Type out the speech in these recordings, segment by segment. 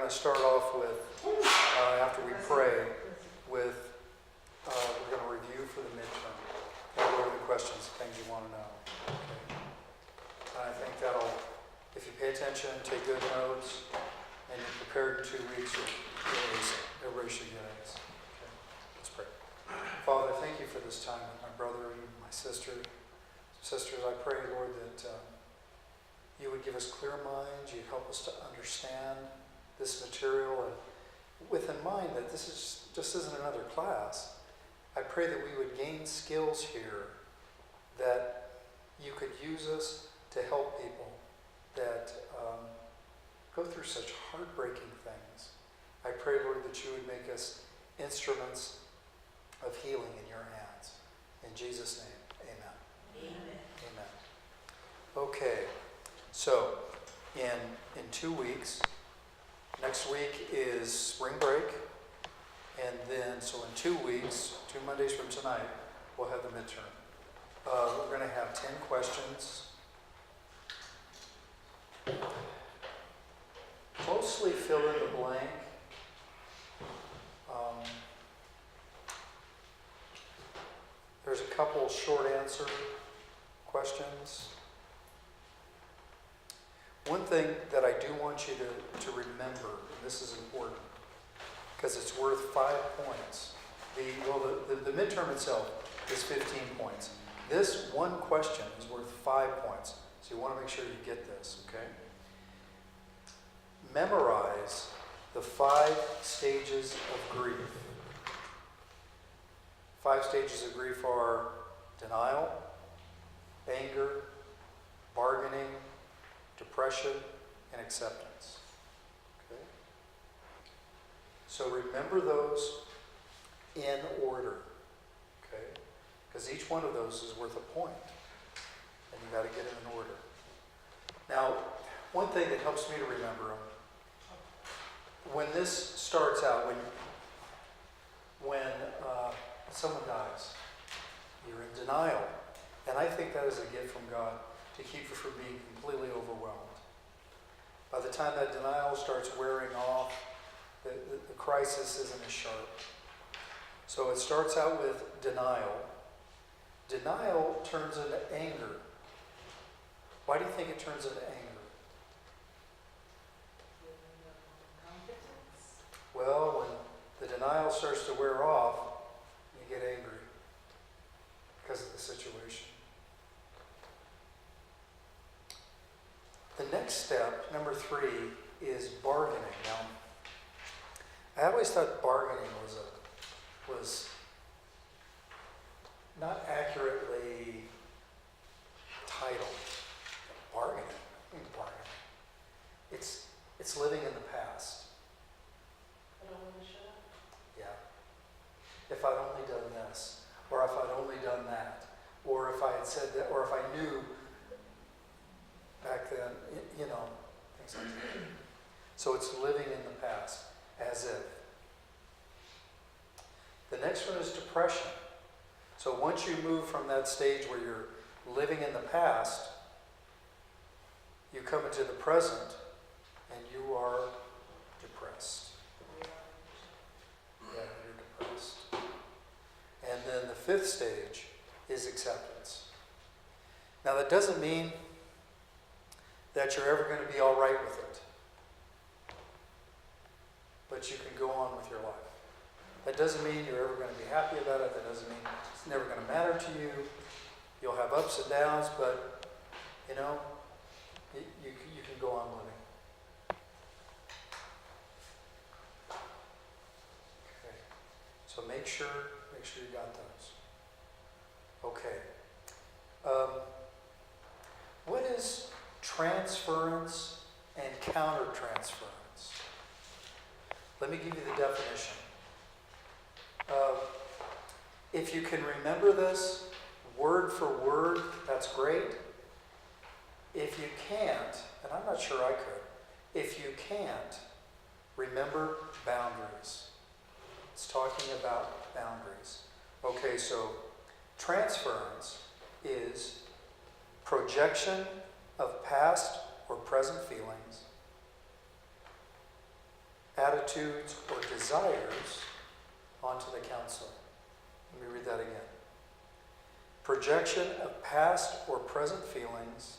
going to start off with, after we pray, with, we're going to review for the midterm. What are the questions, things you want to know? Okay. And I think that'll, if you pay attention, take good notes, and you're prepared in 2 weeks, everybody should get A's. Okay. Let's pray. Father, thank you for this time with my brother and my sisters. I pray, Lord, that you would give us clear minds, you'd help us to understand this material, and with in mind that this just isn't another class. I pray that we would gain skills here, that you could use us to help people that go through such heartbreaking things. I pray, Lord, that you would make us instruments of healing in your hands. In Jesus' name, amen. Amen. Amen. Okay, so in 2 weeks, next week is spring break, and then, so in 2 weeks, 2 Mondays from tonight, we'll have the midterm. We're going to have 10 questions. Mostly fill in the blank. There's a couple short answer questions. One thing that I do want you to remember, and this is important, because it's worth 5 points. The midterm itself is 15 points. This one question is worth 5 points. So you want to make sure you get this, okay? Memorize the 5 stages of grief. 5 stages of grief are denial, anger, bargaining, depression, and acceptance. Okay? So remember those in order. Okay? Because each one of those is worth a point. And you got to get them in order. Now, one thing that helps me to remember them, when this starts out, when someone dies, you're in denial. And I think that is a gift from God to keep you from being completely overwhelmed. By the time that denial starts wearing off, the crisis isn't as sharp. So it starts out with denial. Denial turns into anger. Why do you think it turns into anger? Well, when the denial starts to wear off, you get angry because of the situation. The next step, number 3, is bargaining. Now, I always thought bargaining was not accurately titled. Bargaining. What do you mean bargaining? It's living in the past. I don't want to shut up. Yeah. If I'd only done this, or if I'd only done that, or if I had said that, or if I knew back then, things like that. So it's living in the past, as if. The next one is depression. So once you move from that stage where you're living in the past, you come into the present, and you are depressed. Yeah, you're depressed. And then the 5th stage is acceptance. Now that doesn't mean that you're ever going to be all right with it. But you can go on with your life. That doesn't mean you're ever going to be happy about it. That doesn't mean it's never going to matter to you. You'll have ups and downs, but, you can go on living. Okay. So make sure you got those. Okay. What is transference and countertransference? Let me give you the definition. If you can remember this word for word, that's great. If you can't, and I'm not sure I could, if you can't, remember boundaries. It's talking about boundaries. Okay, so transference is projection of past or present feelings attitudes, or desires onto the counselor. Let me read that again. Projection of past or present feelings,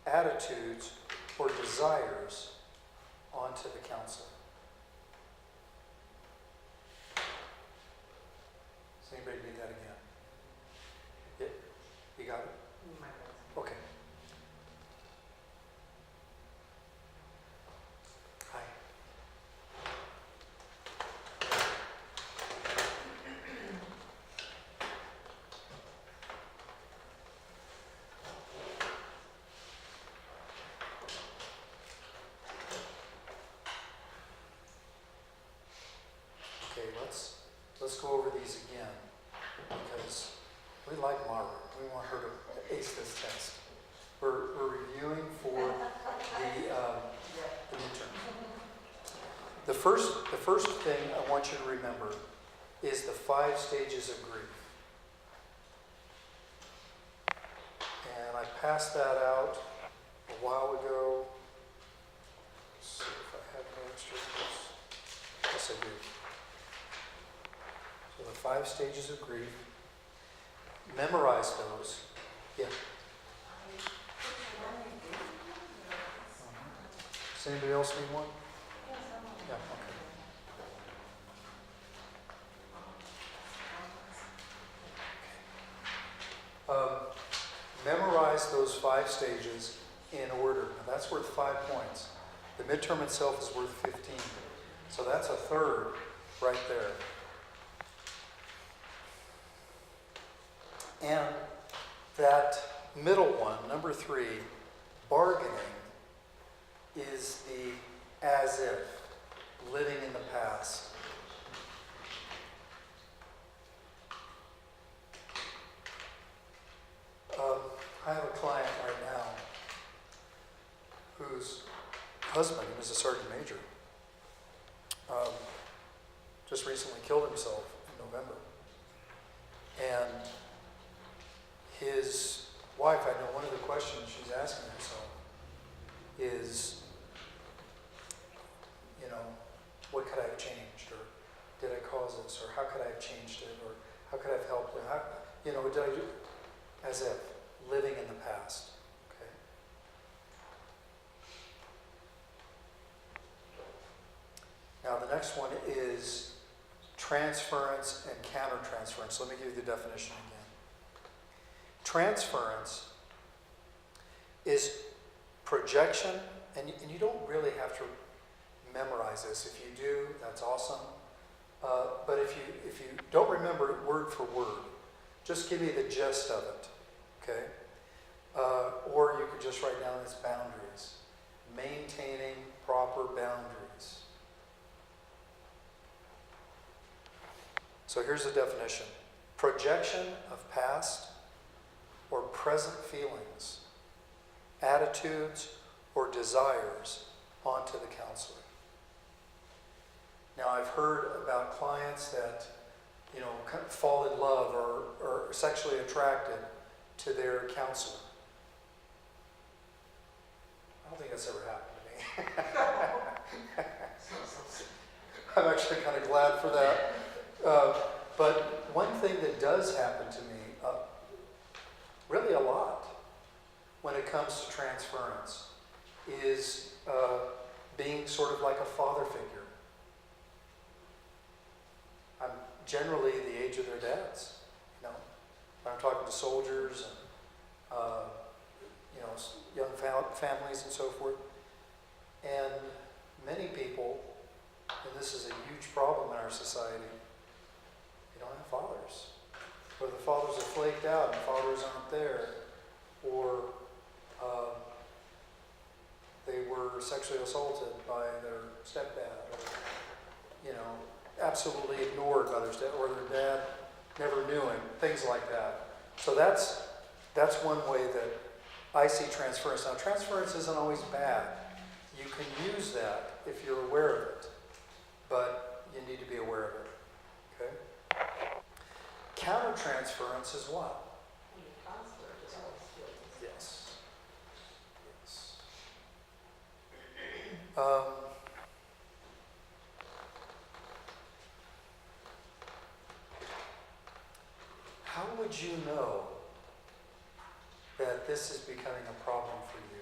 attitudes, or desires onto the counselor. Does anybody need that again? Yeah? You got it? Okay. Hi. Okay, let's go over these again because we like Margaret. We want her to ace this test. We're reviewing for the midterm. The first thing I want you to remember is the 5 stages of grief. And I passed that out a while ago. Let's see if I have any extra notes. Yes, I do. So the 5 stages of grief. Memorize those. Yeah. Does anybody else need one? Yeah, okay. Memorize those 5 stages in order. Now that's worth 5 points. The midterm itself is worth 15. So that's a third right there. And that middle one, number 3, bargaining, is the as if, living in the past. I have a client right now whose husband, who was a sergeant major, just recently killed himself in November. And his wife, I know one of the questions she's asking herself is, what could I have changed? Or did I cause this? Or how could I have changed it? Or how could I have helped it? How, did I do? As if living in the past. Okay. Now the next one is transference and countertransference. Let me give you the definition again. Transference is projection, and you don't really have to memorize this. If you do, that's awesome. But if you don't remember it word for word, just give me the gist of it, okay? Or you could just write down its boundaries. Maintaining proper boundaries. So here's the definition. Projection of past or present feelings, attitudes, or desires onto the counselor. Now, I've heard about clients that, kind of fall in love or are sexually attracted to their counselor. I don't think that's ever happened to me. I'm actually kind of glad for that. But one thing that does happen to me, really a lot, when it comes to transference, is being sort of like a father figure. I'm generally the age of their dads, I'm talking to soldiers and, young families and so forth. And many people, and this is a huge problem in our society, they don't have fathers. Or the fathers are flaked out and fathers aren't there. Or they were sexually assaulted by their stepdad. Or, absolutely ignored by their stepdad. Or their dad never knew him. Things like that. So that's one way that I see transference. Now, transference isn't always bad. You can use that if you're aware of it, but you need to be aware of it. Okay? Countertransference is what? Yes. Yes. would you know that this is becoming a problem for you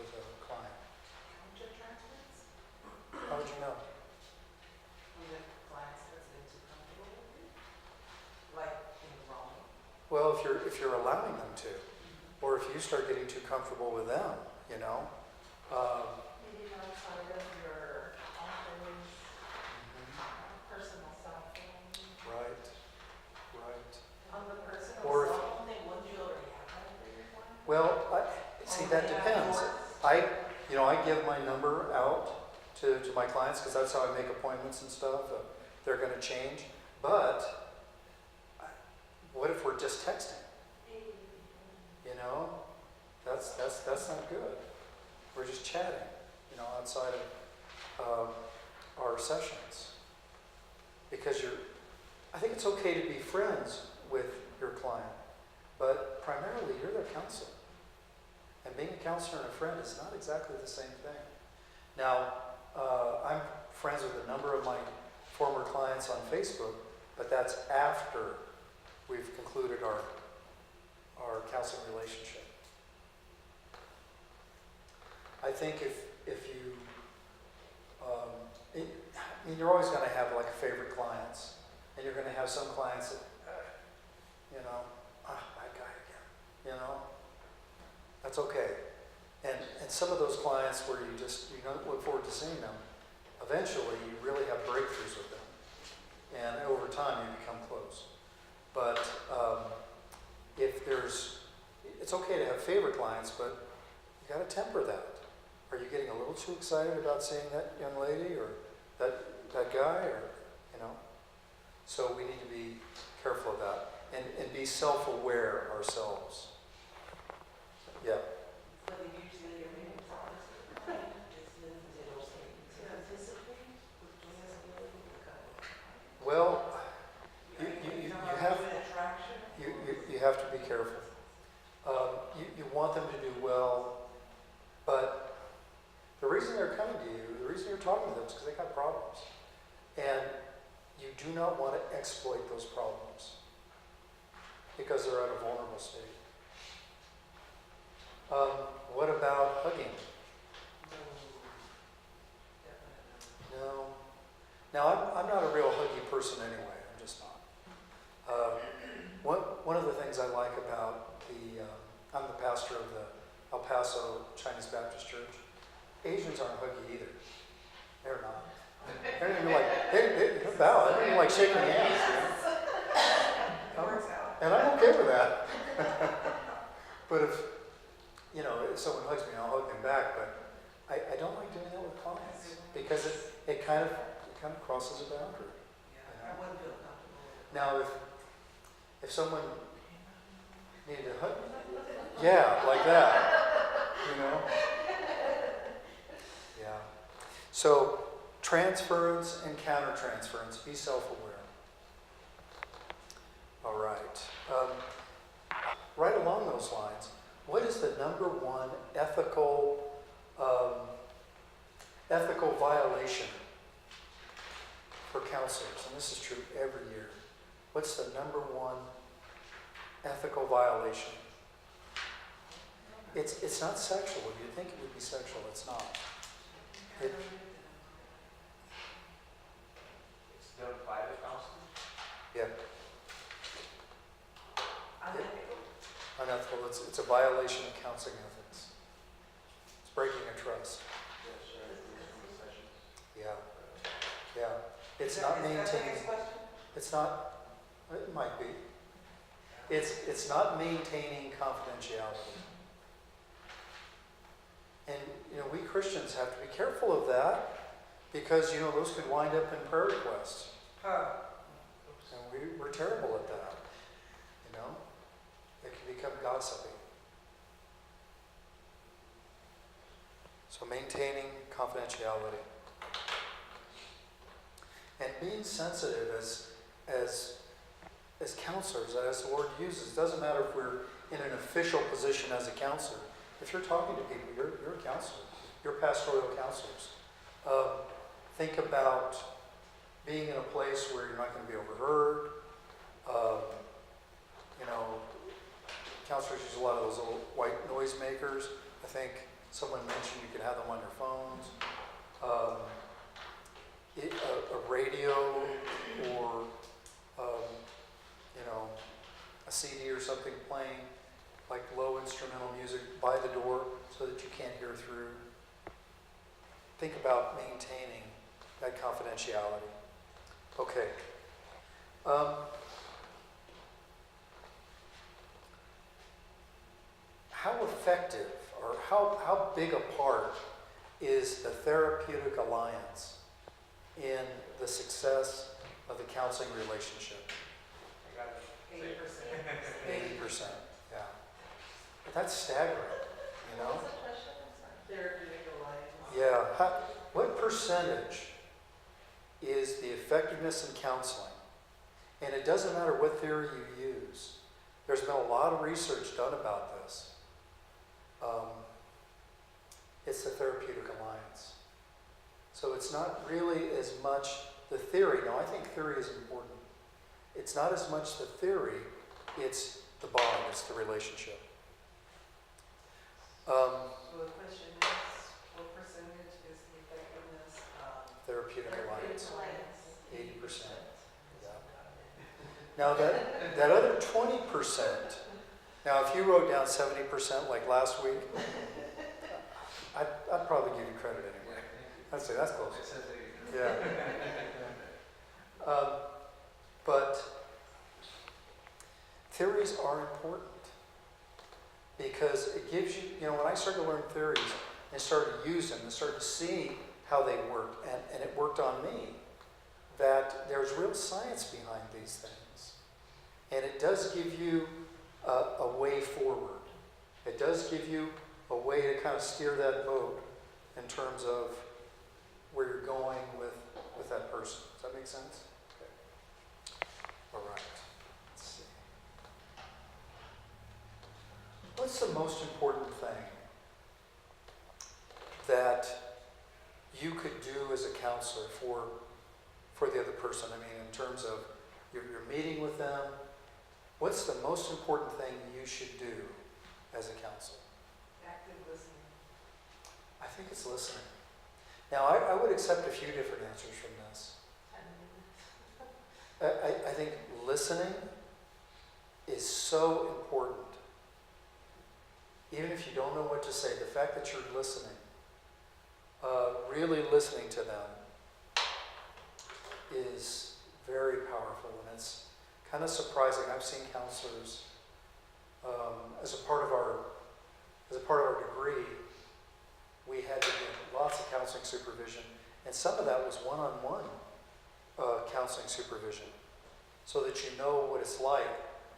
with a client? Counter transfers? How would you know? When the client starts getting too comfortable with it? Like in the wrong? Well, if you're allowing them to, or if you start getting too comfortable with them, you know. Maybe outside of your office, personal cell phone. Right, right. On the personal Or if- cell phone thing, wouldn't you already have that for your client? Well, see, that depends. I give my number out to my clients because that's how I make appointments and stuff. They're going to change. But what if we're just texting? You know, that's not good. We're just chatting, you know, outside of our sessions. Because I think it's okay to be friends with your client, but primarily you're their counselor. And being a counselor and a friend is not exactly the same thing. Now, I'm friends with a number of my former clients on Facebook, but that's after we've concluded our counseling relationship. I think if you, you're always going to have like favorite clients, and you're going to have some clients that, that guy again, you know. That's okay. And some of those clients where you don't look forward to seeing them, eventually you really have breakthroughs with them. And over time you become close. But it's okay to have favorite clients, but you got to temper that. Are you getting a little too excited about seeing that young lady or that guy, or, you know? So we need to be careful of that and be self-aware ourselves. Yeah. But usually your meetings are digital statements. Participate with accessibility with the couple. Well, you have attraction. you have to be careful. You want them to do well, but the reason they're coming to you, the reason you're talking to them is because they got problems, and you do not want to exploit those problems because they're at a vulnerable state. What about hugging? No. Now, I'm not a real huggy person anyway. I'm just not. One of the things I like about I'm the pastor of the El Paso Chinese Baptist Church. Asians aren't huggy either. They're not. They're not even like, they bow. They don't even like shaking hands. You know? And I'm okay with that. But if someone hugs me, I'll hug them back. But I don't like doing that with clients because it kind of crosses a boundary. Yeah, I wouldn't feel comfortable. Now, if someone needed a hug, yeah, like that, you know. Yeah. So transference and countertransference. Be self-aware. All right. Right along those lines, what is the number one ethical violation for counselors? And this is true every year. What's the number one ethical violation? It's not sexual. You'd think it would be sexual. It's not. It's done by the counselor? Yeah. Unethical. Unethical. It's a violation of counseling ethics. It's breaking a trust. Yes, sir. Yeah. Yeah. It's Is not that the maintaining. next question? It's not. It might be. It's not maintaining confidentiality. And we Christians have to be careful of that because those could wind up in prayer requests. And we're terrible at that. It can become gossipy. So maintaining confidentiality. And being sensitive as counselors, as the word uses, doesn't matter if we're in an official position as a counselor. If you're talking to people, you're a counselor. You're pastoral counselors. Think about being in a place where you're not going to be overheard. you know, counselors use a lot of those little white noise makers. I think someone mentioned you can have them on your phones. A radio or, you know, a CD or something playing like low instrumental music by the door so that you can't hear through. Think about maintaining that confidentiality. Okay. How effective or how big a part is the therapeutic alliance in the success of the counseling relationship? I got it. 80%. 80%, yeah. But that's staggering, you know? Therapeutic alliance. Yeah. What percentage is the effectiveness in counseling? And it doesn't matter what theory you use. There's been a lot of research done about this. It's the therapeutic alliance. So it's not really as much the theory. Now, I think theory is important. It's not as much the theory, it's the bond, it's the relationship. So the question is, what percentage is the effectiveness of Therapeutic alliance, therapeutic alliance? 80%. Yeah. Now that other 20%, now if you wrote down 70% like last week, I'd probably give you credit anyway. I'd say that's close. It says that Yeah. But theories are important because it gives you, you know, when I started to learn theories and started to use them and started to see how they worked, and it worked on me, that there's real science behind these things. And it does give you a way forward. It does give you a way to kind of steer that boat in terms of where you're going with that person. Does that make sense? Okay. All right. Let's see. What's the most important thing that you could do as a counselor for the other person? I mean, in terms of you're meeting with them, what's the most important thing you should do as a counselor? Active listening. I think it's listening. Now, I would accept a few different answers from this. 10 minutes. I think listening is so important. Even if you don't know what to say, the fact that you're listening, really listening to them, is very powerful, and it's kind of surprising. I've seen counselors as a part of our degree. We had to get lots of counseling supervision, and some of that was one-on-one counseling supervision, so that you know what it's like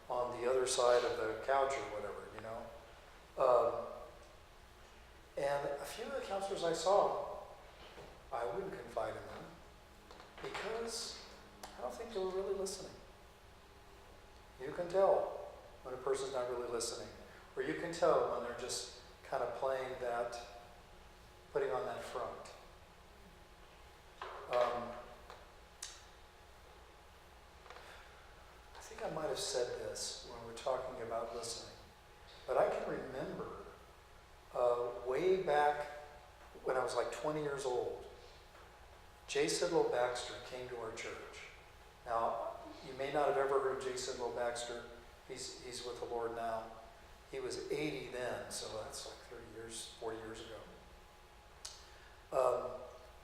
on the other side of the couch or whatever, you know. And a few of the counselors I saw, I wouldn't confide in them because I don't think they were really listening. You can tell when a person's not really listening, or you can tell when they're just kind of playing that, putting on that front. I think I might have said this when we were talking about listening, but I can remember way back when I was like 20 years old, J. Sidlow Baxter came to our church. Now, you may not have ever heard of J. Sidlow Baxter. He's with the Lord now. He was 80 then, so that's like 30 years, 40 years ago.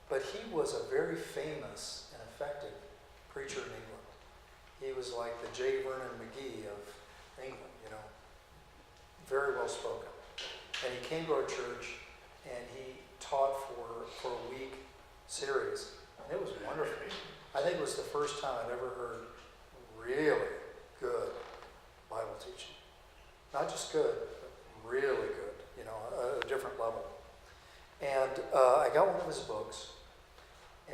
But he was a very famous and effective preacher in England. He was like the J. Vernon McGee of England, you know, very well spoken. And he came to our church and he taught for a week series, and it was wonderful. I think it was the first time I'd ever heard really good Bible teaching. Not just good, but really good, you know, a different level. And I got one of his books,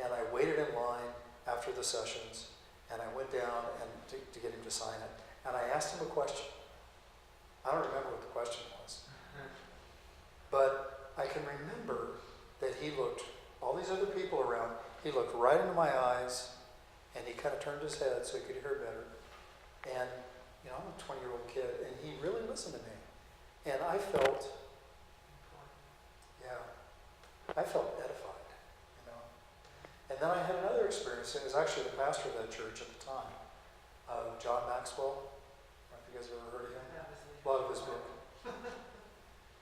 and I waited in line after the sessions, and I went down and to get him to sign it. And I asked him a question. I don't remember what the question was. But I can remember that he looked, all these other people around, he looked right into my eyes, and he kind of turned his head so he could hear better. And I'm a 20-year-old kid, and he really listened to me. And I felt edified, And then I had another experience. It was actually the pastor of that church at the time, John Maxwell. I don't know if you guys have ever heard of him. A lot of his book.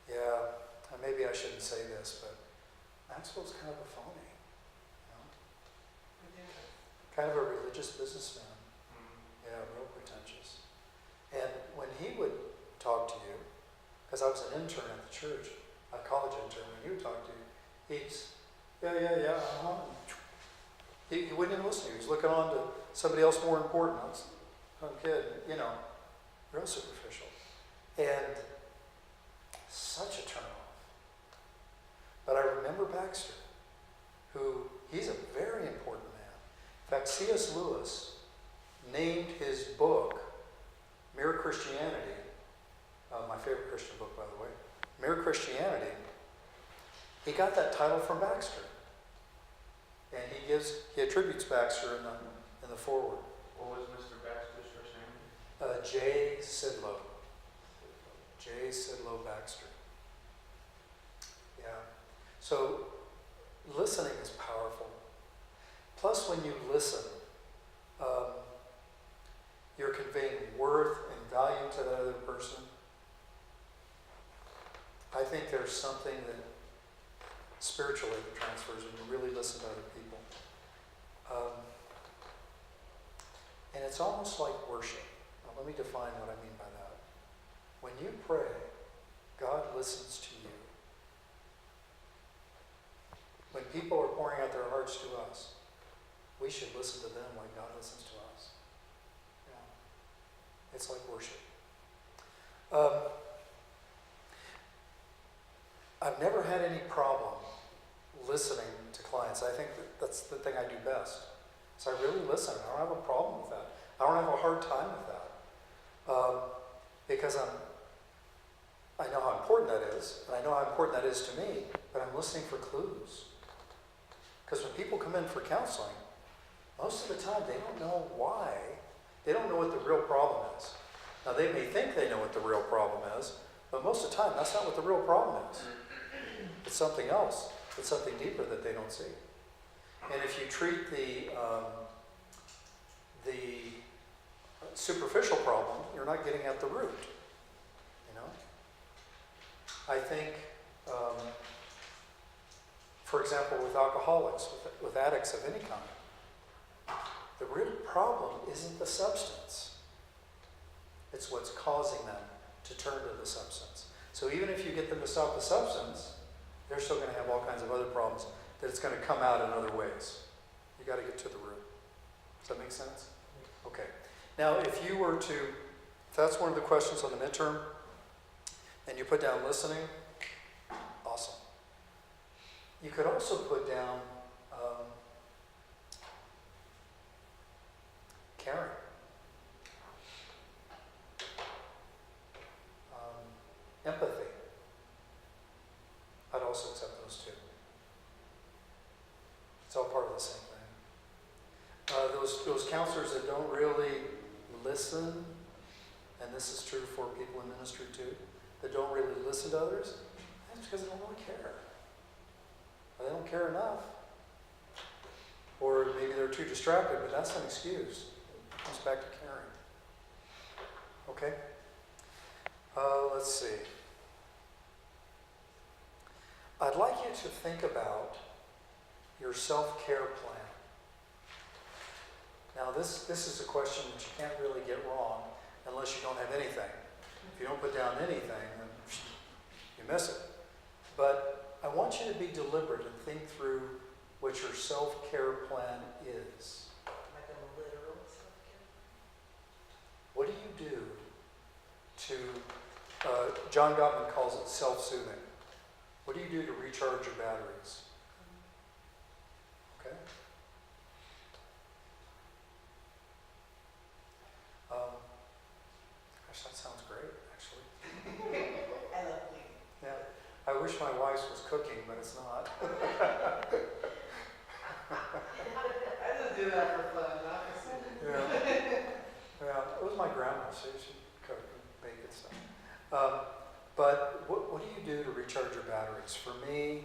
Yeah, maybe I shouldn't say this, but Maxwell's kind of a phony. Kind of a religious businessman. Yeah, real pretentious. And when he would talk to you, because I was an intern at the church, a college intern, when he would talk to you, yeah, uh-huh. He wouldn't even listen to you. He was looking on to somebody else more important. I was a kid, real superficial. And such a turnoff. But I remember Baxter, he's a very important man. In fact, C.S. Lewis named his book, Mere Christianity, my favorite Christian book, by the way, Mere Christianity. He got that title from Baxter. And he attributes Baxter in the foreword. What was Mr. Baxter's first name? J. Sidlow. J. Sidlow Baxter. Yeah. So listening is powerful. Plus, when you listen, you're conveying worth and value to that other person. I think there's something that spiritually that transfers when you really listen to other people. And it's almost like worship. Now, let me define what I mean by that. When you pray, God listens to you. When people are pouring out their hearts to us, we should listen to them like God listens to us. Yeah. It's like worship. I've never had any problem listening to clients. I think that's the thing I do best. So I really listen. I don't have a problem with that. I don't have a hard time with that. Because I know how important that is, and I know how important that is to me, but I'm listening for clues. Because when people come in for counseling, most of the time they don't know why. They don't know what the real problem is. Now they may think they know what the real problem is, but most of the time that's not what the real problem is. It's something else. It's something deeper that they don't see. And if you treat the superficial problem, you're not getting at the root. I think, for example, with alcoholics, with addicts of any kind, the real problem isn't the substance. It's what's causing them to turn to the substance. So even if you get them to stop the substance, they're still going to have all kinds of other problems that it's going to come out in other ways. You got to get to the root. Does that make sense? Okay. Now, if that's one of the questions on the midterm, and you put down listening, awesome. You could also put down caring. Empathy. I'd also accept those two. It's all part of the same thing. Those counselors that don't really listen, and this is true for people in ministry too, that don't really listen to others, that's because they don't really care. Or they don't care enough. Or maybe they're too distracted, but that's an excuse. It comes back to caring. Okay? Let's see. I'd like you to think about your self-care plan. Now, this is a question that you can't really get wrong unless you don't have anything. If you don't put down anything, then you miss it. But I want you to be deliberate and think through what your self-care plan is. Like a literal self-care? What do you do to, John Gottman calls it self-soothing. What do you do to recharge your batteries? Okay? Gosh, that sounds great, actually. I love cleaning. Yeah. I wish my wife was cooking, but it's not. I just do that for fun, not for Yeah. Yeah. my grandma, so she cook and bake and stuff. But what do you do to recharge your batteries? For me,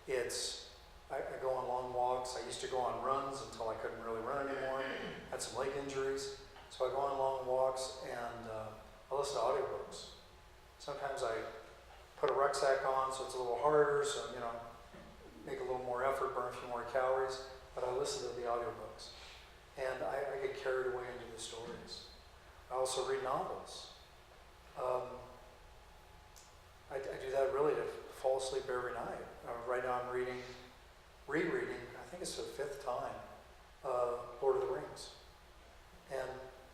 it's, I go on long walks. I used to go on runs until I couldn't really run anymore. Had some leg injuries. So I go on long walks and I listen to audiobooks. Sometimes I put a rucksack on so it's a little harder, so, you know, make a little more effort, burn a few more calories, but I listen to the audiobooks. And I get carried away into the stories. I also read novels. I do that really to fall asleep every night. Right now I'm rereading, I think it's the 5th time, Lord of the Rings. And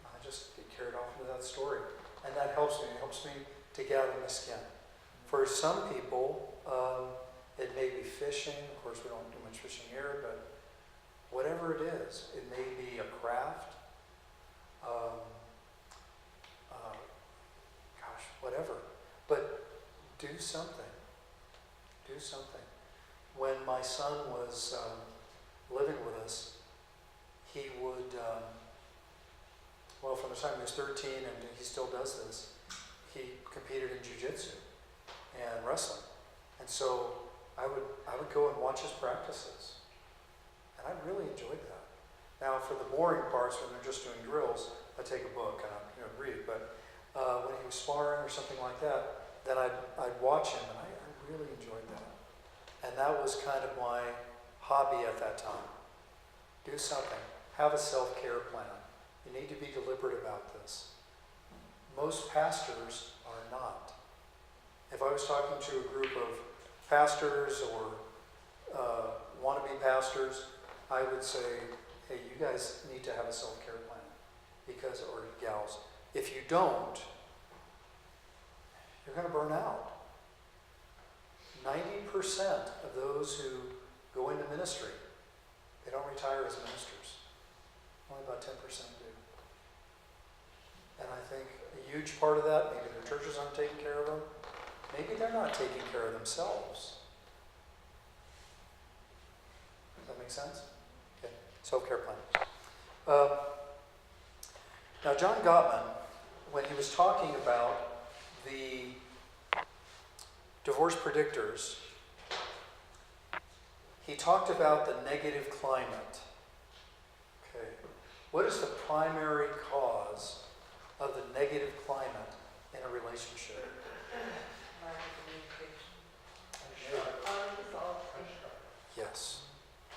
I just get carried off into that story. And that helps me. It helps me to get out of my skin. For some people, it may be fishing. Of course, we don't do much fishing here, but whatever it is, it may be a craft. Whatever. But do something. Do something. When my son was living with us, he would, from the time he was 13, and he still does this, he competed in jiu-jitsu and wrestling. And so I would go and watch his practices. And I really enjoyed that. Now, for the boring parts, when they're just doing drills, I take a book and I read. But when he was sparring or something like that, then I'd watch him, and I really enjoyed that. And that was kind of my hobby at that time. Do something. Have a self-care plan. You need to be deliberate about this. Most pastors are not. If I was talking to a group of pastors or wannabe pastors, I would say, hey, you guys need to have a self-care plan. Or gals. If you don't, you're going to burn out. 90% of those who go into ministry, they don't retire as ministers. Only about 10% do. And I think a huge part of that, maybe their churches aren't taking care of them. Maybe they're not taking care of themselves. Does that make sense? Okay. Self-care plan. Now, John Gottman, when he was talking about the divorce predictors, he talked about the negative climate. Okay. What is the primary cause of the negative climate in a relationship? Lack of communication. Unresolved anger. Yes.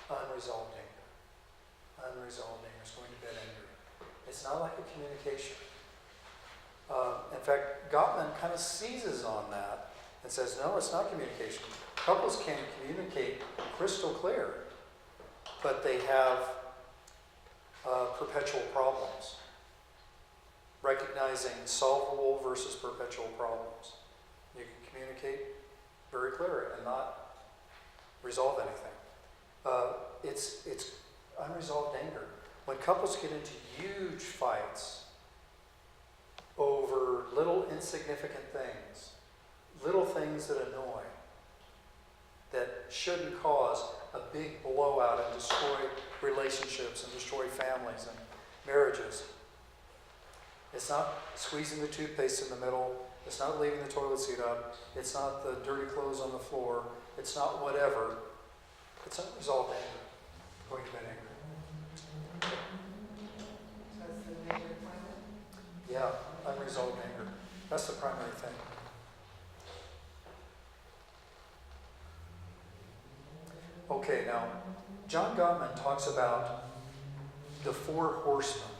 Unresolved anger. Unresolved anger is going to bed angry. It's not like a communication. In fact, Gottman kind of seizes on that and says, no, it's not communication. Couples can communicate crystal clear, but they have perpetual problems. Recognizing solvable versus perpetual problems. You can communicate very clear and not resolve anything. It's unresolved anger. When couples get into huge fights over little insignificant things, little things that annoy, that shouldn't cause a big blowout and destroy relationships and destroy families and marriages. It's not squeezing the toothpaste in the middle. It's not leaving the toilet seat up. It's not the dirty clothes on the floor. It's not whatever. It's unresolved anger. Going to bed angry. That's the negative climate. Yeah, unresolved anger. That's the primary thing. Okay, now, John Gottman talks about the 4 horsemen.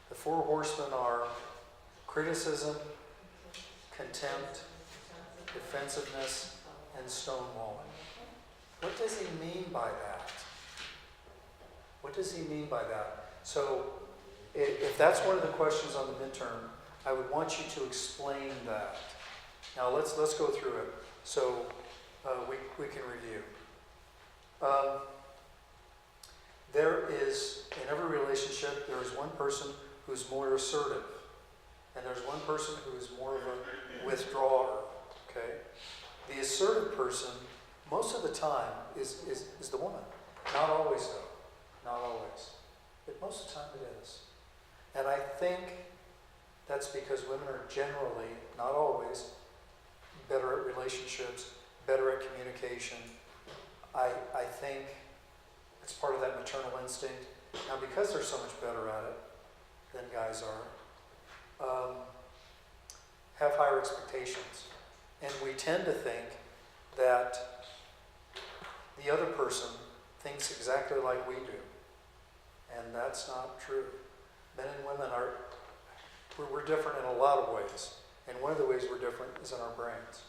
The 4 horsemen are criticism, contempt, defensiveness, and stonewalling. What does he mean by that? What does he mean by that? So, if that's one of the questions on the midterm, I would want you to explain that. Now, let's go through it so we can review. There is, in every relationship, there is one person who's more assertive, and there's one person who's more of a withdrawer, okay? The assertive person, most of the time, is the woman. Not always, though. Not always. But most of the time it is. And I think that's because women are generally, not always, better at relationships, better at communication. I think it's part of that maternal instinct. Now, because they're so much better at it than guys are, have higher expectations. And we tend to think that the other person thinks exactly like we do. And that's not true. Men and women we're different in a lot of ways. And one of the ways we're different is in our brains.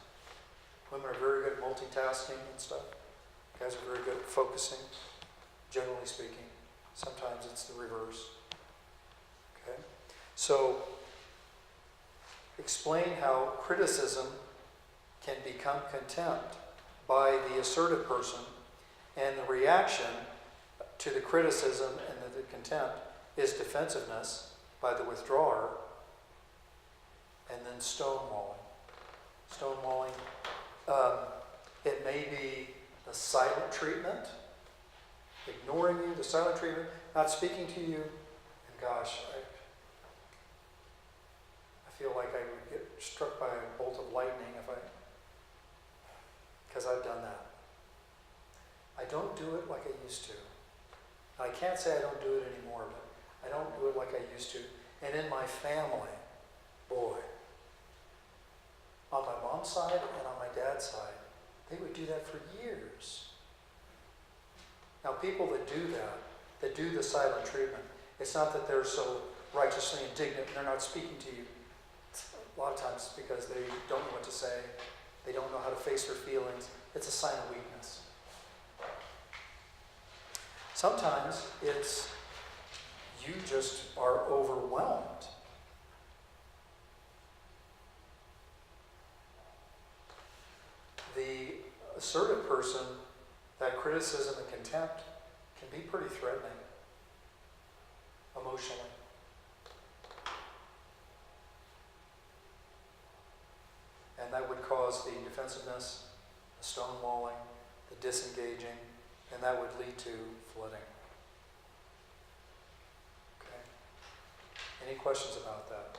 Women are very good at multitasking and stuff. Guys are very good at focusing, generally speaking. Sometimes it's the reverse. Okay? So, explain how criticism can become contempt by the assertive person, and the reaction to the criticism and the contempt is defensiveness by the withdrawer, and then stonewalling. Stonewalling, it may be the silent treatment, ignoring you, the silent treatment, not speaking to you, and gosh, I feel like I would get struck by a bolt of lightning because I've done that. I don't do it like I used to. I can't say I don't do it anymore, but I don't do it like I used to. And in my family, boy, on my mom's side and on my dad's side, they would do that for years. Now, people that do the silent treatment, it's not that they're so righteously indignant and they're not speaking to you. A lot of times it's because they don't know what to say. They don't know how to face their feelings. It's a sign of weakness. Sometimes it's you just are overwhelmed. The assertive person, that criticism and contempt can be pretty threatening emotionally. And that would cause the defensiveness, the stonewalling, the disengaging, and that would lead to flooding. Okay? Any questions about that?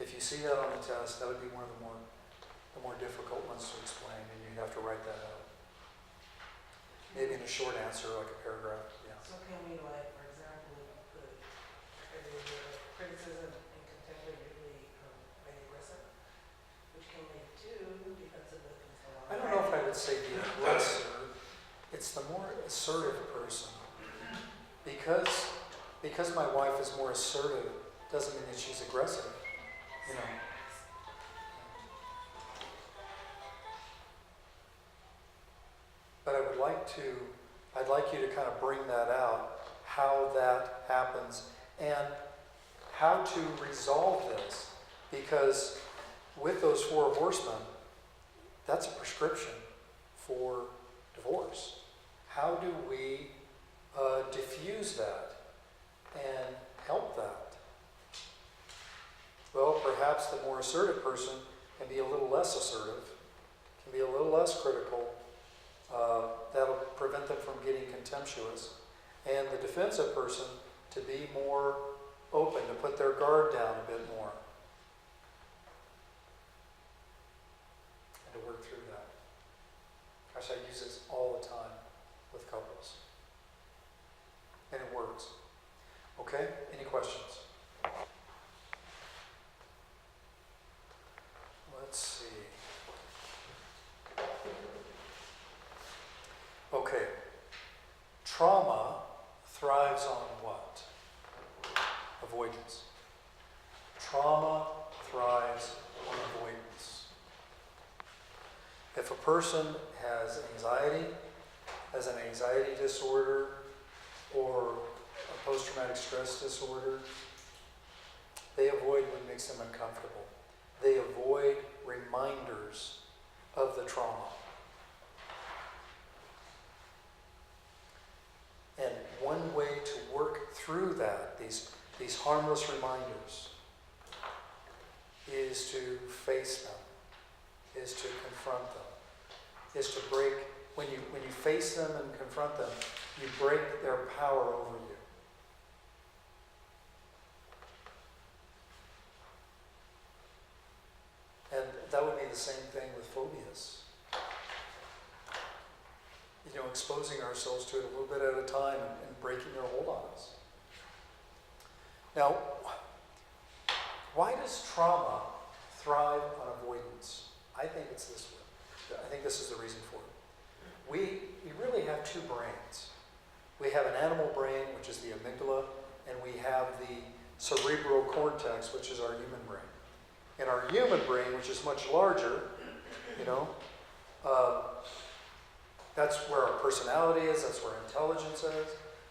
If you see that on the test, that would be one of the more difficult ones to explain, and you'd have to write that out. Maybe in a short answer, like a paragraph. Yeah. So can we, like, for example, put criticism and contempt are usually very aggressive, which can lead to defensive control. I don't know if I would say the aggressor. It's the more assertive person. Because my wife is more assertive doesn't mean that she's aggressive. You know. But I'd like you to kind of bring that out, how that happens, and how to resolve this. Because with those 4 horsemen, that's a prescription for divorce. How do we diffuse that and help that? Well, perhaps the more assertive person can be a little less assertive, can be a little less critical. That'll prevent them from getting contemptuous. And the defensive person to be more open, to put their guard down a bit more. And to work through that. Gosh, I use this all the time with couples. And it works. Okay? Any questions? Let's see. Okay. Trauma thrives on what? Avoidance. Trauma thrives on avoidance. If a person has anxiety, has an anxiety disorder, or a post-traumatic stress disorder, they avoid what makes them uncomfortable. They avoid reminders of the trauma. And one way to work through that, these harmless reminders, is to face them, is to confront them, is to break, when you face them and confront them, you break their power over you. And that would be the same thing with phobias. You know, exposing ourselves to it a little bit at a time and breaking their hold on us. Now, why does trauma thrive on avoidance? I think it's this way. I think this is the reason for it. We really have two brains. We have an animal brain, which is the amygdala, and we have the cerebral cortex, which is our human brain. And our human brain, which is much larger, you know, that's where our personality is, that's where intelligence is,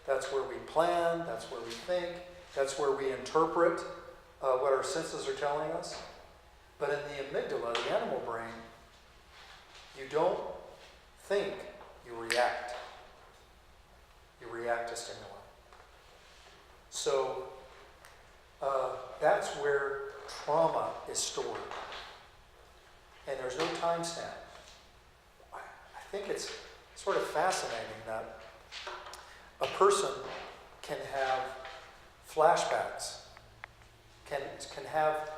that's where we plan, that's where we think, that's where we interpret what our senses are telling us. But in the amygdala, the animal brain, you don't think, you react. You react to stimuli. So that's where trauma is stored. And there's no timestamp. I think it's sort of fascinating that a person can have flashbacks, can have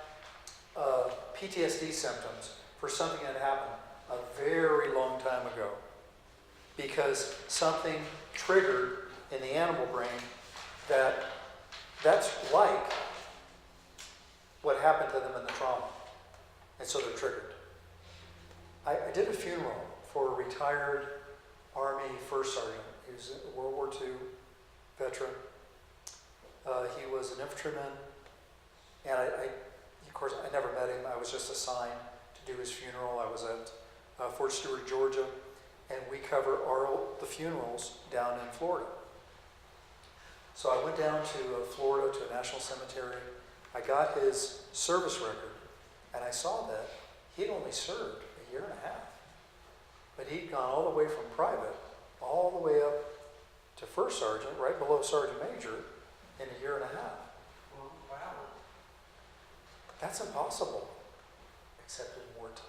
PTSD symptoms for something that happened a very long time ago, because something triggered in the animal brain that's like what happened to them in the trauma. And so they're triggered. I did a funeral for a retired Army first sergeant. He was a World War II veteran. He was an infantryman. And of course, I never met him. I was just assigned to do his funeral. I was at Fort Stewart, Georgia. And we cover the funerals down in Florida. So I went down to Florida to a national cemetery. I got his service record, and I saw that he'd only served a year and a half. But he'd gone all the way from private, all the way up to first sergeant, right below sergeant major, in a year and a half. Well, wow. That's impossible, except in wartime.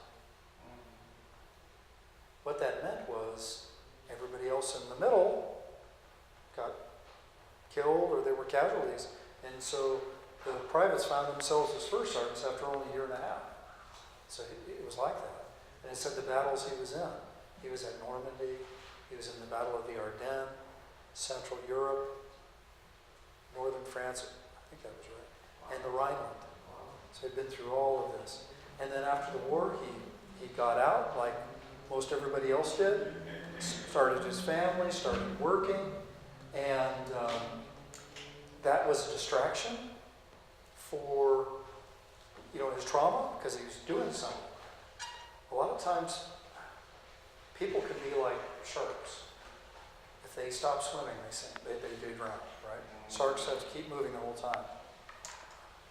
What that meant was everybody else in the middle got killed or they were casualties. And so the privates found themselves as first sergeants after only a year and a half. So it was like that. And it said the battles he was in. He was at Normandy. He was in the Battle of the Ardennes, Central Europe, Northern France, I think that was right, and the Rhineland. So he'd been through all of this. And then after the war, he got out like most everybody else did, started his family, started working, and that was a distraction for, you know, his trauma, because he was doing something. A lot of times, people can be like sharks. If they stop swimming, they drown, right? Sharks have to keep moving the whole time.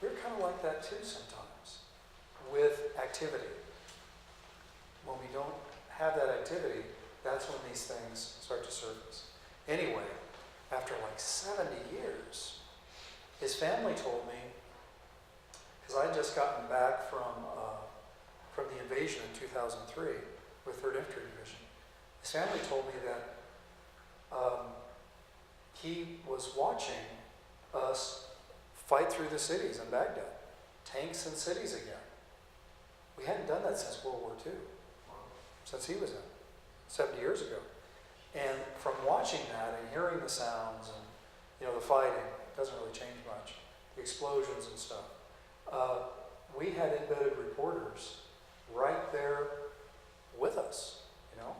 We're kind of like that too sometimes, with activity. When we don't have that activity, that's when these things start to surface. Anyway, after like 70 years, his family told me, because I'd just gotten back from the invasion in 2003 with 3rd Infantry Division, his family told me that he was watching us fight through the cities in Baghdad, tanks and cities again. We hadn't done that since World War II, since he was in, 70 years ago. And from watching that and hearing the sounds and, you know, the fighting, it doesn't really change much, the explosions and stuff, we had embedded reporters right there with us, you know.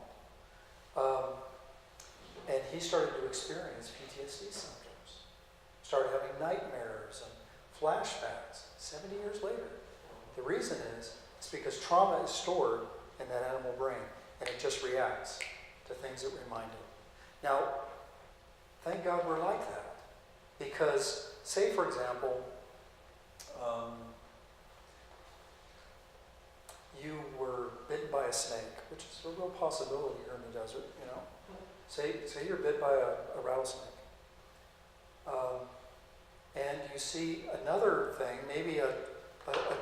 And he started to experience PTSD symptoms, started having nightmares and flashbacks 70 years later. The reason is, it's because trauma is stored in that animal brain, and it just reacts to things that remind it. Now, thank God we're like that, because say, for example, you were bitten by a snake, which is a real possibility here in the desert, you know. Say you're bit by a rattlesnake. And you see another thing, maybe a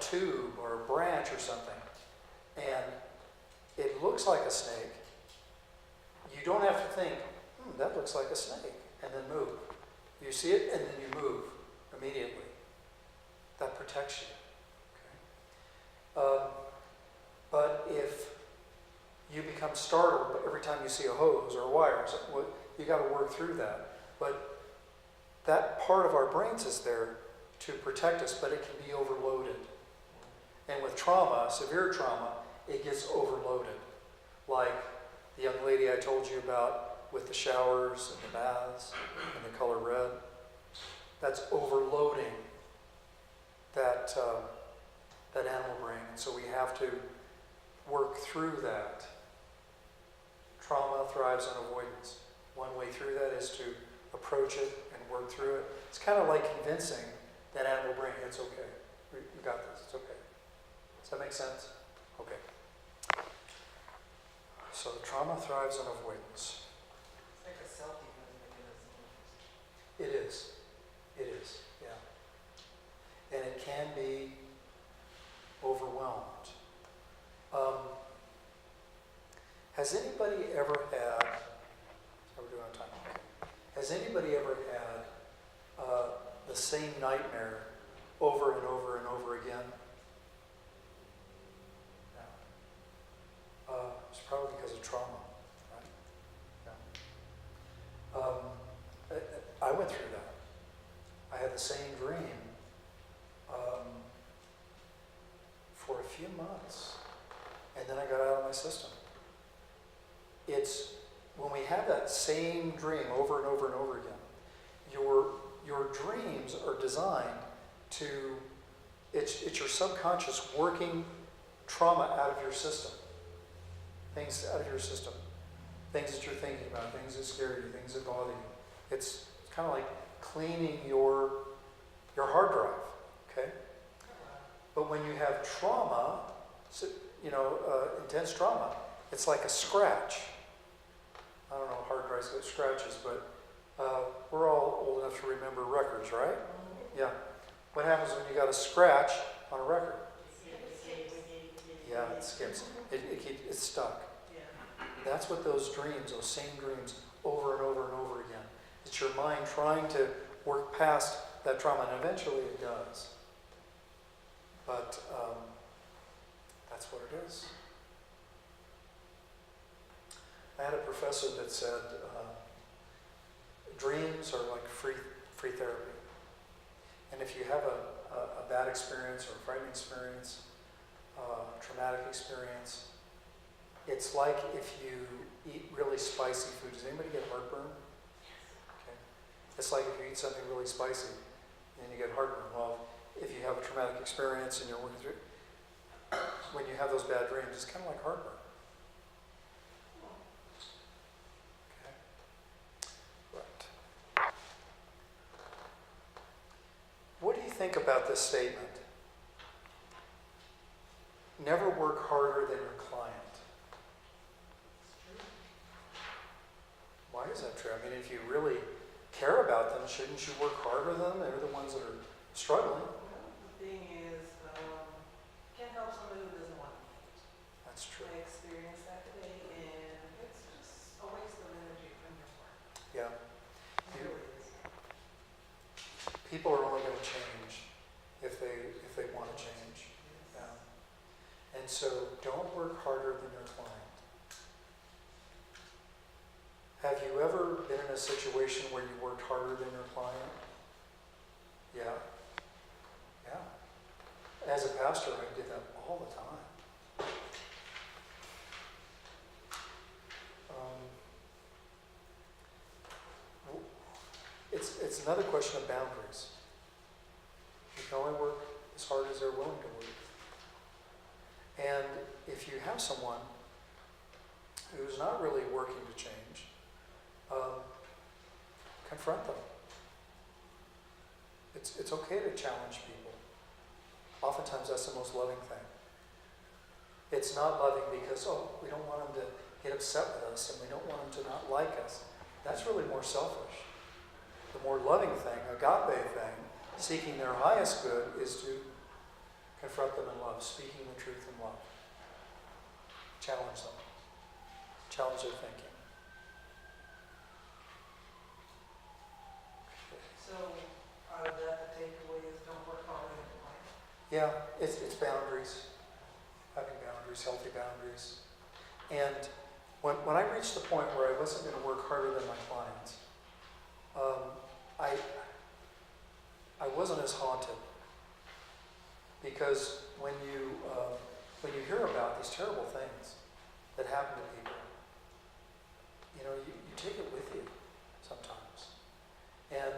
tube or a branch or something, and it looks like a snake. You don't have to think, that looks like a snake, and then move. You see it, and then you move immediately. That protects you. Okay? But if you become startled every time you see a hose or wires, you got to work through that. But that part of our brains is there to protect us, but it can be overloaded. And with trauma, severe trauma, it gets overloaded. Like the young lady I told you about with the showers and the baths and the color red. That's overloading that animal brain. And so we have to work through that. Trauma thrives on avoidance. One way through that is to approach it and work through it. It's kind of like convincing that animal brain, it's okay. You got this, it's okay. Does that make sense? Okay. So trauma thrives on avoidance. It's like a self-defense mechanism. It is. It is, yeah. And it can be overwhelmed. Has anybody ever had, how are we doing on time? Okay. Has anybody ever had the same nightmare over and over and over again? No. It's probably because of trauma, right? Yeah. I went through that. I had the same dream for a few months, and then I got out of my system. It's when we have that same dream over and over and over again, your dreams are designed to, it's your subconscious working trauma out of your system. Things out of your system. Things that you're thinking about, things that scare you, things that bother you. It's kind of like cleaning your hard drive, okay? But when you have trauma, intense trauma, it's like a scratch. I don't know hard drives get scratches, but we're all old enough to remember records, right? Yeah. What happens when you got a scratch on a record? Yeah, it skips. It's stuck. That's what those dreams, those same dreams, over and over and over again. It's your mind trying to work past that trauma, and eventually it does. But that's what it is. I had a professor that said dreams are like free therapy. And if you have a bad experience or a frightening experience, traumatic experience, it's like if you eat really spicy food. Does anybody get heartburn? Okay. It's like if you eat something really spicy and you get heartburn. Well, if you have a traumatic experience and you're working through it, when you have those bad dreams, it's kind of like heartburn. What do you think about this statement? Never work harder than your client. Why is that true? I mean, if you really care about them, shouldn't you work harder than them? They're the ones that are struggling. Well, the thing is, can't help somebody who doesn't want to eat. That's true. I experienced that today, and it's just a waste of energy from your part. Yeah. It really is. People are only going to change if they want to change. Yeah. And so don't work harder than your client. Have you ever been in a situation where you worked harder than your client? Yeah. Yeah. As a pastor, I did that all the time. It's another question of boundaries. You can only work as hard as they're willing to work. And if you have someone who's not really working to change, confront them. It's okay to challenge people. Oftentimes that's the most loving thing. It's not loving because, we don't want them to get upset with us and we don't want them to not like us. That's really more selfish. The more loving thing, agape thing, seeking their highest good, is to confront them in love, speaking the truth in love. Challenge them. Challenge their thinking. Yeah, it's boundaries, having boundaries, healthy boundaries. And when I reached the point where I wasn't going to work harder than my clients, I wasn't as haunted. Because when you hear about these terrible things that happen to people, you take it with you sometimes. And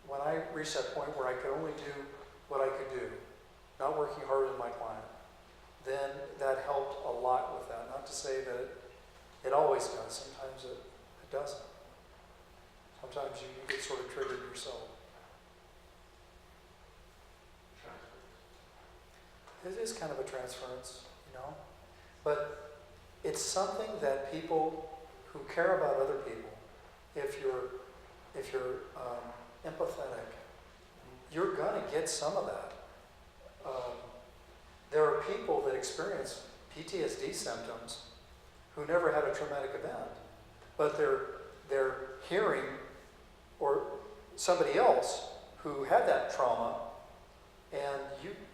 when I reached that point where I could only do what I could do, not working harder than my client, then that helped a lot with that. Not to say that it always does. Sometimes it doesn't. Sometimes you get sort of triggered yourself. It is kind of a transference, but it's something that people who care about other people, if you're empathetic, you're gonna get some of that. There are people that experience PTSD symptoms who never had a traumatic event, but they're hearing or somebody else who had that trauma, and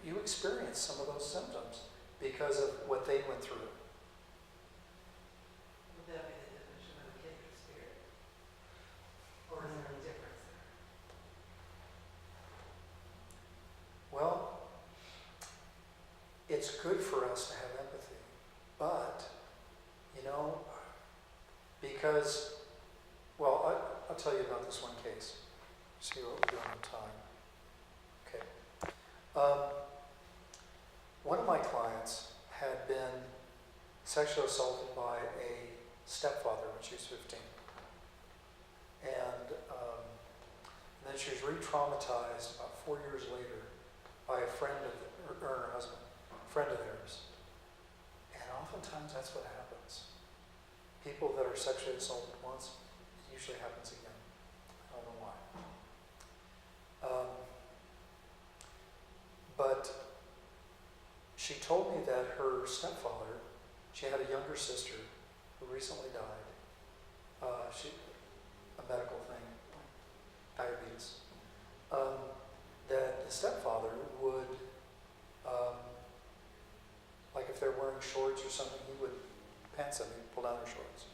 you experience some of those symptoms because of what they went through. Would that be the definition of a kindred spirit? Or is there a difference there? Well, it's good for us to have empathy, but, because, I'll tell you about this one case. See what we're doing on time. Okay. One of my clients had been sexually assaulted by a stepfather when she was 15. And then she was re-traumatized about 4 years later by a friend of her husband, a friend of theirs. And oftentimes that's what happens. People that are sexually assaulted once, it usually happens again. I don't know why. But she told me that her stepfather, she had a younger sister who recently died. A medical thing, diabetes. That the stepfather would, like if they're wearing shorts or something, he would pants them, he'd pull down their shorts.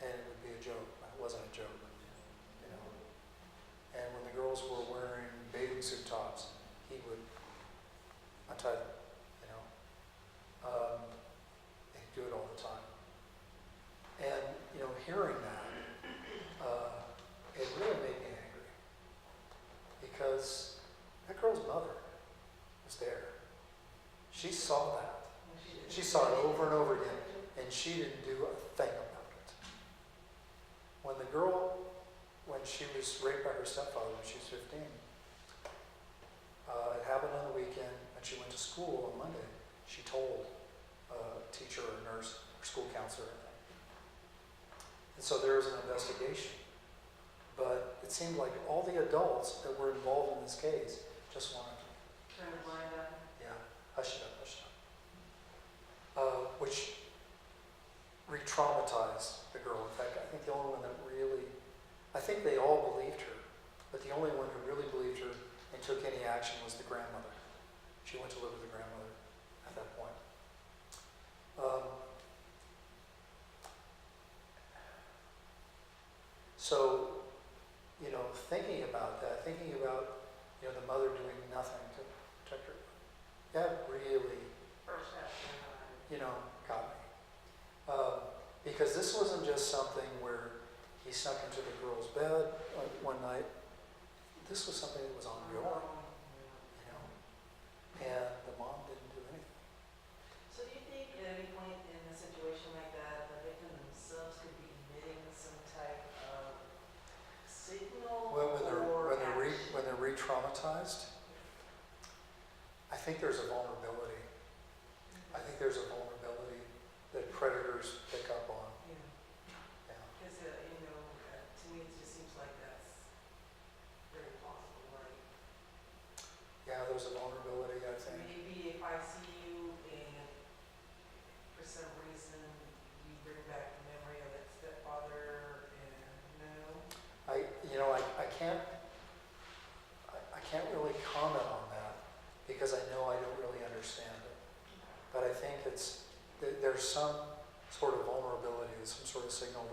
And it would be a joke. It wasn't a joke, And when the girls were wearing bathing suit tops, he would untie them, He'd do it all the time. And, hearing that, it really made me angry. Because that girl's mother was there. She saw that. She saw it over and over again, and she didn't do a thing about it. When she was raped by her stepfather when she was 15, it happened on the weekend. When she went to school on Monday, she told a teacher or nurse or school counselor, I think. And so there was an investigation. But it seemed like all the adults that were involved in this case just wanted to Turn a blind eye? hush it up. Which re-traumatized the girl. In fact, I think the only one that really, I think they all believed her, but the only one who really believed her and took any action was the grandmother. She went to live with the grandmother at that point. So, thinking about that, thinking about, the mother doing nothing to protect her, that really, First half. got me. Because this wasn't just something where he snuck into the girl's bed one night. This was something that was ongoing, and the mom didn't do anything. So do you think at any point in a situation like that, the victim themselves could be emitting some type of signal Well, or action? when they're re-traumatized, I think there's a vulnerability. I think there's a vulnerability that predators pick up on. Yeah. Because, to me, it just seems like that's very possible, right? Yeah, there's a vulnerability, I think. Maybe if I see you and for some reason you bring back the memory of that stepfather and I can't really comment on that because I know I there's some sort of vulnerability, some sort of signal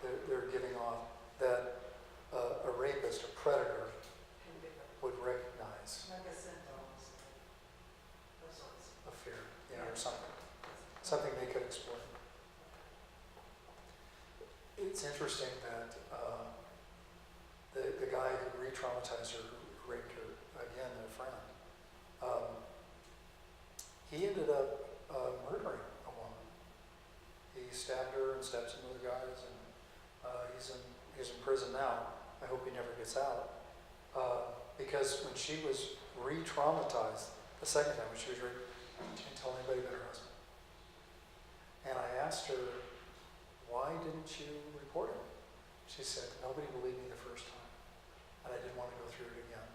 that they're giving off that a rapist, a predator, Can be would recognize like a symptoms of sorts. a fear, or something they could explain. It's interesting that the guy who re-traumatized her, who raped her, again, a friend, he ended up murdering a woman. He stabbed her and stabbed some other guys, and he's in prison now. I hope he never gets out. Because when she was re-traumatized the second time, when she was raped, she didn't tell anybody but her husband. And I asked her, why didn't you report him? She said, nobody believed me the first time, and I didn't want to go through it again.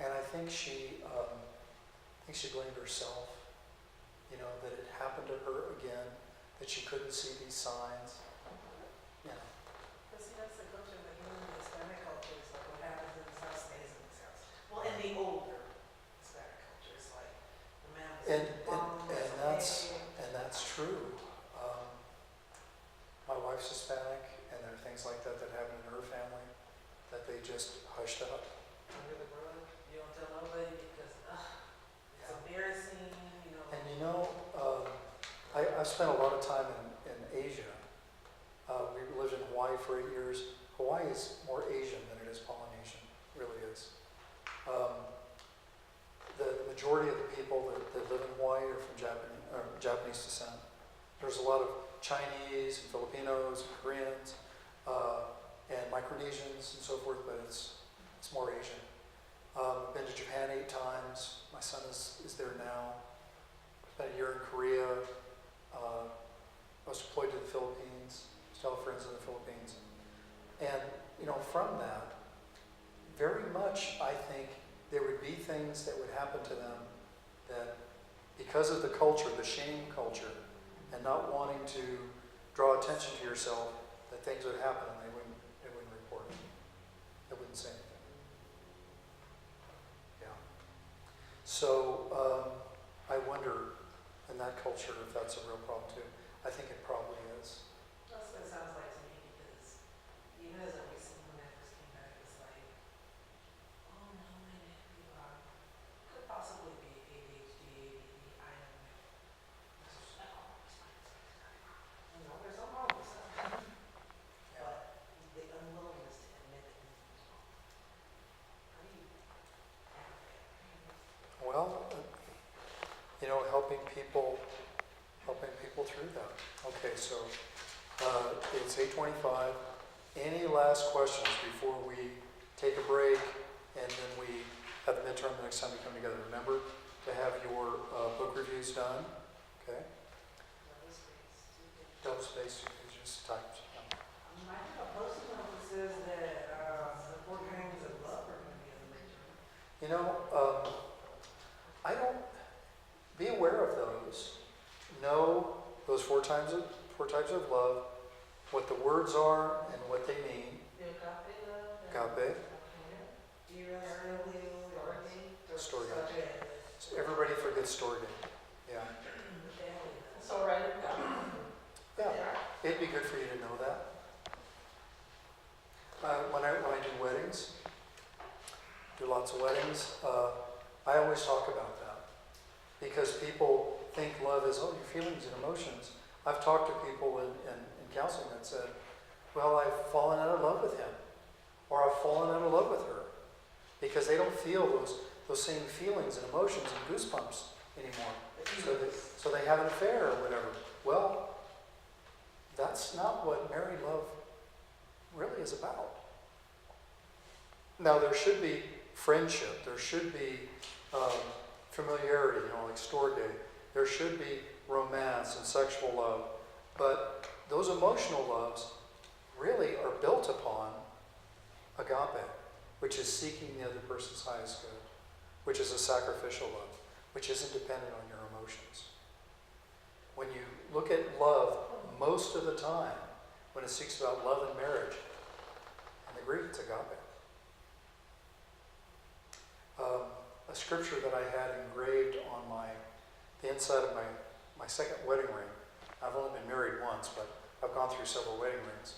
And I think she blamed herself, that it happened to her again, that she couldn't see these signs. But see, that's the culture, like in the Hispanic culture, it's like what happens in this house stays in this house. Well, in the older Hispanic culture, it's like the man was And that's true. My wife's Hispanic, and there are things like that that happen in her family that they just hushed up. under the rug. You don't tell nobody because it's embarrassing, And I've spent a lot of time in Asia. We lived in Hawaii for 8 years. Hawaii is more Asian than it is Polynesian, it really is. The majority of the people that live in Hawaii are from Japanese descent. There's a lot of Chinese and Filipinos and Koreans and Micronesians and so forth, but it's more Asian. I've been to Japan 8 times. My son is there now. Spent a year in Korea. I was deployed to the Philippines. Still have friends in the Philippines. And, from that, very much I think there would be things that would happen to them that, because of the culture, the shame culture, and not wanting to draw attention to yourself, that things would happen and they wouldn't report it. They wouldn't say anything. Yeah. So I wonder in that culture if that's a real problem too. I think it probably is. That's what it sounds like to me because even as a recent when I first came back, it's like, oh no, my nephew could possibly be ADHD, ADD, I don't know. There's something wrong with stuff. Yeah. But the unwillingness to admit that anything's wrong. How do you Well, helping people through that. Okay, so it's 8:25. Any last questions before we take a break and then we have the midterm the next time we come together? Remember to have your book reviews done. Okay. Double space, you can just type. I have a post-it note that says that the 4 kinds of love are going to be in the midterm. I don't. Be aware of those. Know those 4 types of love, what the words are and what they mean. The agape love. Agape. Storge. So everybody forgets Storge. Yeah. So right. Yeah. It'd be good for you to know that. When I do weddings, do lots of weddings, I always talk about that. Because people think love is, your feelings and emotions. I've talked to people in counseling that said, well, I've fallen out of love with him. Or I've fallen out of love with her. Because they don't feel those same feelings and emotions and goosebumps anymore. So they have an affair or whatever. Well, that's not what married love really is about. Now, there should be friendship. There should be familiarity, like Storge. There should be romance and sexual love. But those emotional loves really are built upon agape, which is seeking the other person's highest good, which is a sacrificial love, which isn't dependent on your emotions. When you look at love, most of the time, when it speaks about love and marriage, in the Greek it's agape. A scripture that I had engraved on the inside of my my second wedding ring. I've only been married once, but I've gone through several wedding rings.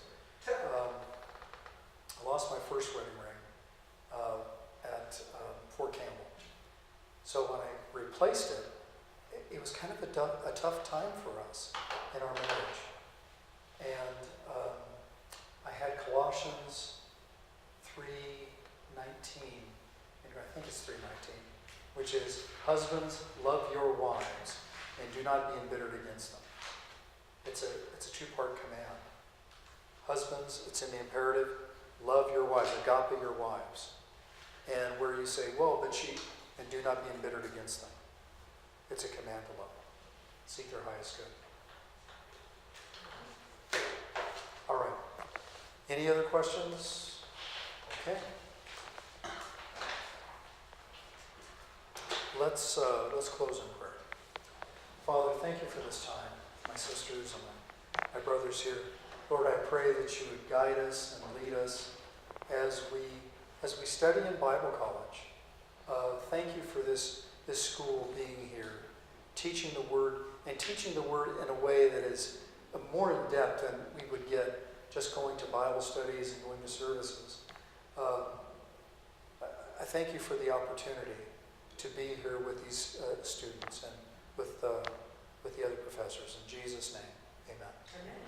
I lost my first wedding ring at Fort Campbell. So when I replaced it, it was kind of a tough time for us in our marriage. And I had Colossians 3:19, I think it's 3:19, which is, husbands, love your wives and do not be embittered against them. It's a two-part command. Husbands, it's in the imperative, love your wives, agape your wives. And where you say, well, but and do not be embittered against them. It's a command to love them. Seek their highest good. All right. Any other questions? Okay. Let's close in prayer. Father, thank you for this time, my sisters and my brothers here. Lord, I pray that you would guide us and lead us as we study in Bible college. Thank you for this school being here, teaching the Word in a way that is more in depth than we would get just going to Bible studies and going to services. I thank you for the opportunity to be here with these students and with the other professors. In Jesus' name, amen. Amen.